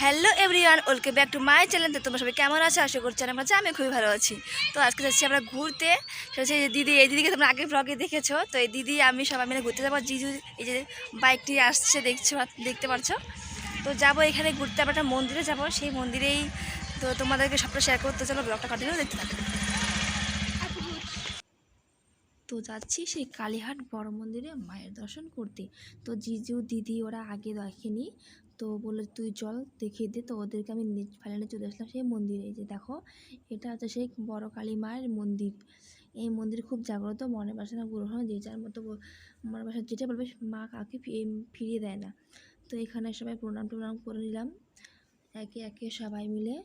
Hello everyone, welcome back to my channel. তো তোমরা সবাই কেমন আছো? আশা করছি আমার আমি খুবই ভালো আছি। তো আজকে যাচ্ছি আমরা ঘুরতে। সেটা হচ্ছে দিদি, এই দিদিকে তোমরা আগের ব্লগে দেখেছো। তো এই দিদি আমি সবাই মিলে ঘুরতে যাবো। জিজু এই যে বাইকটি আসছে দেখতে পারছো। তো যাবো এখানে ঘুরতে, আমরা একটা মন্দিরে যাবো। সেই মন্দিরেই তো তোমাদেরকে সবটা শেয়ার করতে, চলো ব্লগটা কন্টিনিউ দেখতে থাকো। তো যাচ্ছি সেই কালীহাট বড় মন্দিরে মায়ের দর্শন করতে। তো জিজু দিদি ওরা আগে দেখেনি, তো বললো তুই চল দেখিয়ে দে। তো ওদেরকে আমি ফাইনালি চলে আসলাম সেই মন্দিরে। এই যে দেখো, এটা হচ্ছে সেই বড় কালী মায়ের মন্দির। এই মন্দির খুব জাগ্রত, মনের বাসনা গ্রহণ, যে যার মতো মনের বাসনা যেটা বলবে মা কাউকে ফিরিয়ে দেয় না। তো এখানে সবাই প্রণাম টনাম করে নিলাম একে একে সবাই মিলে।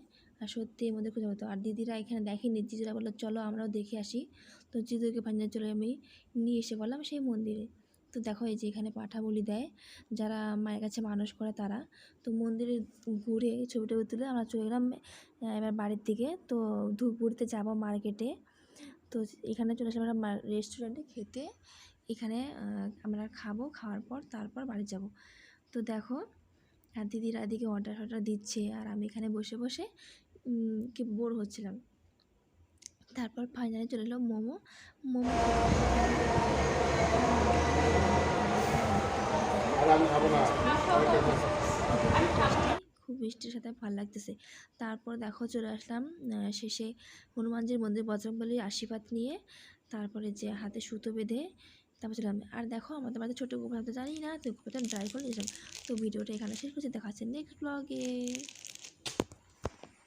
আর সত্যি এর মধ্যে খুঁজে হতো। আর দিদিরা এখানে দেখেনি, জিজুরা বললো চলো আমরাও দেখে আসি। তো জিজুকে ফাইনালি চলে আমি নিয়ে এসে বললাম সেই মন্দিরে। তো দেখো এই যে এখানে পাঠা বলি দেয় যারা মায়ের কাছে মানুষ করে তারা। তো মন্দিরে ঘুরে ছবি টবি তুলে আমরা চলে গেলাম এবার বাড়ির দিকে। তো ধূপগুড়িতে যাব মার্কেটে। তো এখানে চলে আসলাম আমরা রেস্টুরেন্টে খেতে। এখানে আমরা খাবো, খাওয়ার পর তারপর বাড়ি যাব। তো দেখো, আর দিদিরা এদিকে অর্ডার দিচ্ছে আর আমি এখানে বসে বসে কি বোর হচ্ছিলাম। তারপর ফাইনালি চলে এলো মোমো। মোমো খুব মিষ্টির সাথে ভালো লাগতেছে। তারপর দেখো চলে আসলাম শেষে হনুমানজির মন্দির, বজরংবলীর আশীর্বাদ নিয়ে। তারপরে যে হাতে সুতো বেঁধে তারপর চলে আর দেখো আমাদের বাড়িতে ছোটো গোপাল, তো জানি না, তো গোপালটা ড্রাই করে নিয়েছিলাম। তো ভিডিওটা এখানে শেষ করছি, দেখা হচ্ছে নেক্সট ব্লগে।